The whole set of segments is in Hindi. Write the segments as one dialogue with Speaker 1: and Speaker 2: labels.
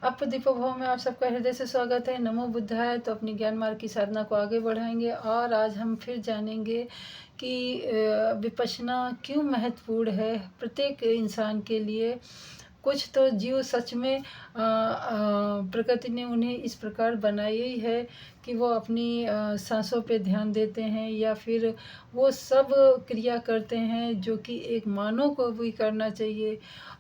Speaker 1: आप दीपोभव में आप सबका हृदय से स्वागत है। नमो बुद्धाय। तो अपनी ज्ञान मार्ग की साधना को आगे बढ़ाएंगे और आज हम फिर जानेंगे कि विपश्यना क्यों महत्वपूर्ण है प्रत्येक इंसान के लिए। कुछ तो जीव सच में प्रकृति ने उन्हें इस प्रकार बनाई ही है कि वो अपनी सांसों पे ध्यान देते हैं या फिर वो सब क्रिया करते हैं जो कि एक मानव को भी करना चाहिए।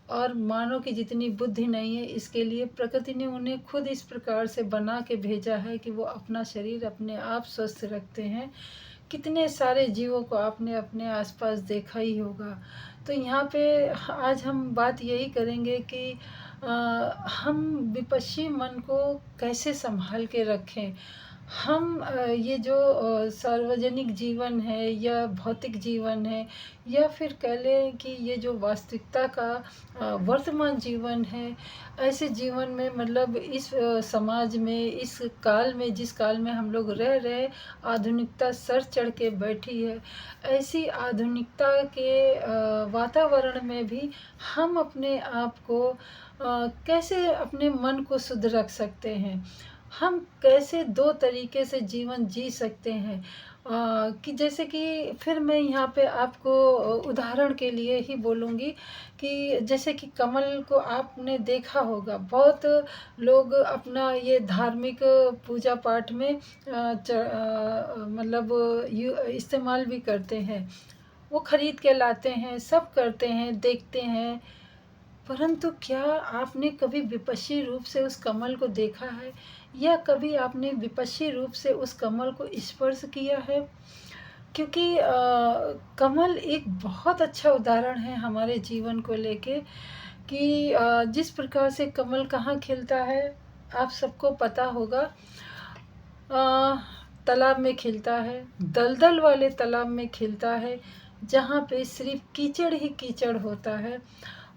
Speaker 1: और मानव की जितनी बुद्धि नहीं है, इसके लिए प्रकृति ने उन्हें खुद इस प्रकार से बना के भेजा है कि वो अपना शरीर अपने आप स्वस्थ रखते हैं। कितने सारे जीवों को आपने अपने आसपास देखा ही होगा। तो यहाँ पे आज हम बात यही करेंगे कि हम विपश्ची मन को कैसे संभाल के रखें। हम ये जो सार्वजनिक जीवन है या भौतिक जीवन है या फिर कह लें कि ये जो वास्तविकता का वर्तमान जीवन है, ऐसे जीवन में मतलब इस समाज में, इस काल में, जिस काल में हम लोग रह रहे, आधुनिकता सर चढ़ के बैठी है। ऐसी आधुनिकता के वातावरण में भी हम अपने आप को कैसे अपने मन को शुद्ध रख सकते हैं। हम कैसे दो तरीके से जीवन जी सकते हैं कि जैसे कि फिर मैं यहाँ पे आपको उदाहरण के लिए ही बोलूँगी कि जैसे कि कमल को आपने देखा होगा, बहुत लोग अपना ये धार्मिक पूजा पाठ में मतलब इस्तेमाल भी करते हैं। वो खरीद के लाते हैं, सब करते हैं, देखते हैं। परंतु क्या आपने कभी विपश्ची रूप से उस कमल को देखा है या कभी आपने विपश्ची रूप से उस कमल को स्पर्श किया है? क्योंकि कमल एक बहुत अच्छा उदाहरण है हमारे जीवन को लेके कि जिस प्रकार से कमल कहाँ खिलता है आप सबको पता होगा। तालाब में खिलता है, दलदल वाले तालाब में खिलता है जहाँ पे सिर्फ कीचड़ ही कीचड़ होता है।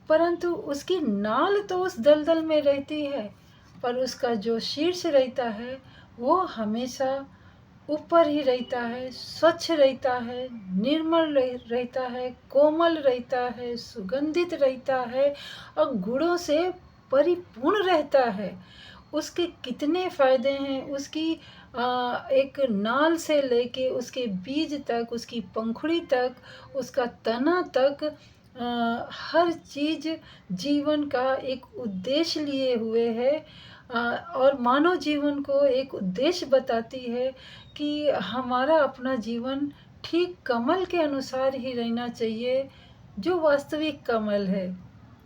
Speaker 1: परंतु उसकी नाल तो उस दलदल में रहती है, पर उसका जो शीर्ष रहता है वो हमेशा ऊपर ही रहता है, स्वच्छ रहता है, निर्मल रहता है, कोमल रहता है, सुगंधित रहता है और गुणों से परिपूर्ण रहता है। उसके कितने फायदे हैं, उसकी एक नाल से लेके उसके बीज तक, उसकी पंखुड़ी तक, उसका तना तक, हर चीज़ जीवन का एक उद्देश्य लिए हुए है। और मानव जीवन को एक उद्देश्य बताती है कि हमारा अपना जीवन ठीक कमल के अनुसार ही रहना चाहिए, जो वास्तविक कमल है।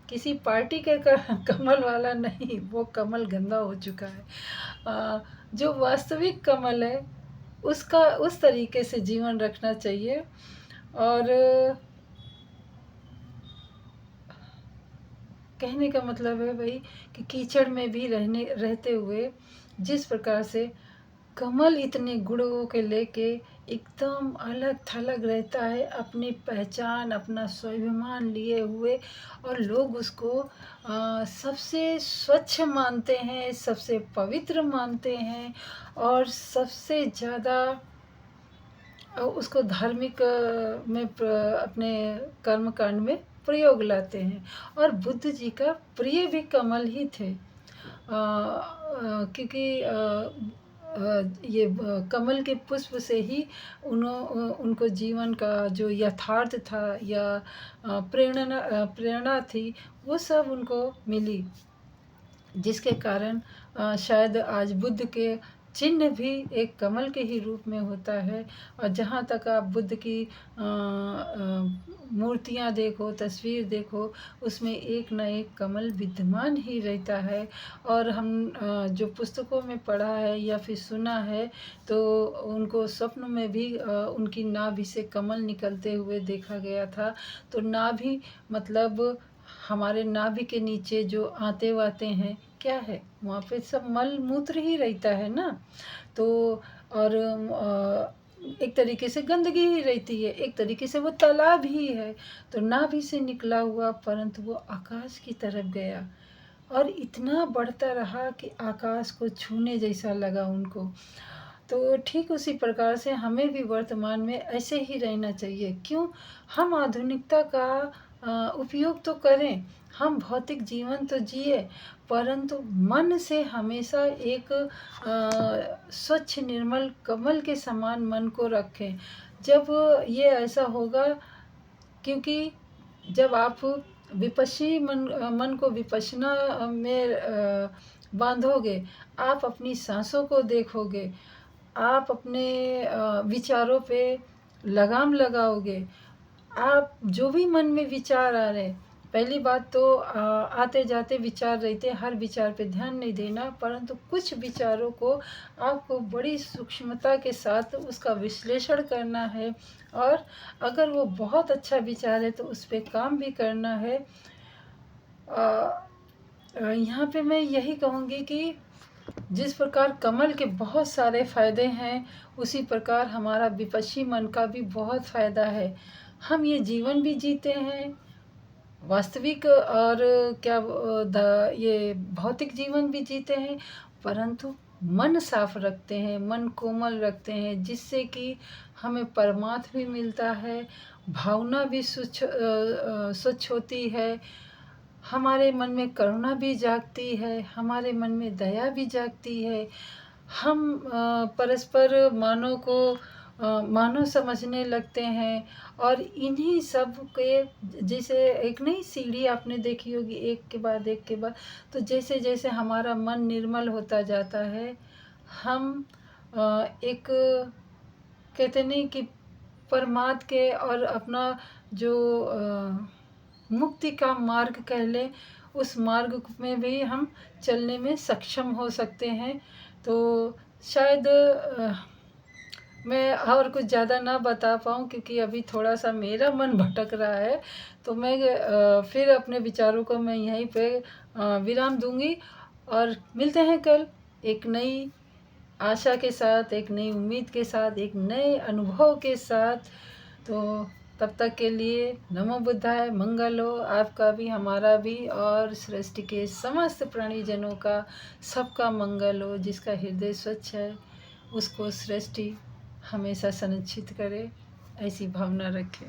Speaker 1: किसी पार्टी के कमल वाला नहीं, वो कमल गंदा हो चुका है। जो वास्तविक कमल है उसका उस तरीके से जीवन रखना चाहिए। और कहने का मतलब है भाई कि कीचड़ में भी रहते हुए जिस प्रकार से कमल इतने गुणों के लेके एकदम अलग थलग रहता है, अपनी पहचान, अपना स्वाभिमान लिए हुए, और लोग उसको सबसे स्वच्छ मानते हैं, सबसे पवित्र मानते हैं और सबसे ज़्यादा उसको धार्मिक में अपने कर्म कांड में प्रयोग लाते हैं। और बुद्ध जी का प्रिय भी कमल ही थे, क्योंकि ये कमल के पुष्प से ही उनको जीवन का जो यथार्थ था या प्रेरणा थी, वो सब उनको मिली, जिसके कारण शायद आज बुद्ध के चिन्ह भी एक कमल के ही रूप में होता है। और जहाँ तक आप बुद्ध की मूर्तियाँ देखो, तस्वीर देखो, उसमें एक न एक कमल विद्यमान ही रहता है। और हम जो पुस्तकों में पढ़ा है या फिर सुना है, तो उनको स्वप्न में भी उनकी नाभि से कमल निकलते हुए देखा गया था। तो नाभि मतलब हमारे नाभि के नीचे जो आते वाते हैं, क्या है वहाँ पे, सब मल मूत्र ही रहता है ना। तो और एक तरीके से गंदगी ही रहती है, एक तरीके से वो तालाब ही है। तो नाभि से निकला हुआ, परंतु वो आकाश की तरफ गया और इतना बढ़ता रहा कि आकाश को छूने जैसा लगा उनको। तो ठीक उसी प्रकार से हमें भी वर्तमान में ऐसे ही रहना चाहिए। क्यों? हम आधुनिकता का उपयोग तो करें, हम भौतिक जीवन तो जिए, परंतु मन से हमेशा एक स्वच्छ निर्मल कमल के समान मन को रखें। जब ये ऐसा होगा, क्योंकि जब आप मन को विपश्यना में बांधोगे, आप अपनी सांसों को देखोगे, आप अपने विचारों पे लगाम लगाओगे। आप जो भी मन में विचार आ रहे, पहली बात तो आते जाते विचार रहते, हर विचार पे ध्यान नहीं देना, परंतु कुछ विचारों को आपको बड़ी सूक्ष्मता के साथ उसका विश्लेषण करना है, और अगर वो बहुत अच्छा विचार है तो उस पे काम भी करना है। यहाँ पे मैं यही कहूँगी कि जिस प्रकार कमल के बहुत सारे फ़ायदे हैं, उसी प्रकार हमारा विपश्ची मन का भी बहुत फ़ायदा है। हम ये जीवन भी जीते हैं, वास्तविक और ये भौतिक जीवन भी जीते हैं, परंतु मन साफ रखते हैं, मन कोमल रखते हैं, जिससे कि हमें परमार्थ भी मिलता है, भावना भी स्वच्छ होती है, हमारे मन में करुणा भी जागती है, हमारे मन में दया भी जागती है। हम परस्पर मानव समझने लगते हैं, और इन्हीं सब के, जैसे एक नई सीढ़ी आपने देखी होगी, एक के बाद एक के बाद, तो जैसे जैसे हमारा मन निर्मल होता जाता है, हम एक कहते नहीं कि परमार्थ के और अपना जो मुक्ति का मार्ग कह लें, उस मार्ग में भी हम चलने में सक्षम हो सकते हैं। तो शायद मैं और कुछ ज़्यादा ना बता पाऊँ, क्योंकि अभी थोड़ा सा मेरा मन भटक रहा है, तो मैं फिर अपने विचारों को मैं यहीं पे विराम दूंगी, और मिलते हैं कल एक नई आशा के साथ, एक नई उम्मीद के साथ, एक नए अनुभव के साथ। तो तब तक के लिए नमो बुद्धाय, मंगल हो आपका भी, हमारा भी, और सृष्टि के समस्त प्राणीजनों का, सबका मंगल हो। जिसका हृदय स्वच्छ है उसको सृष्टि हमेशा संरक्षित करे, ऐसी भावना रखें।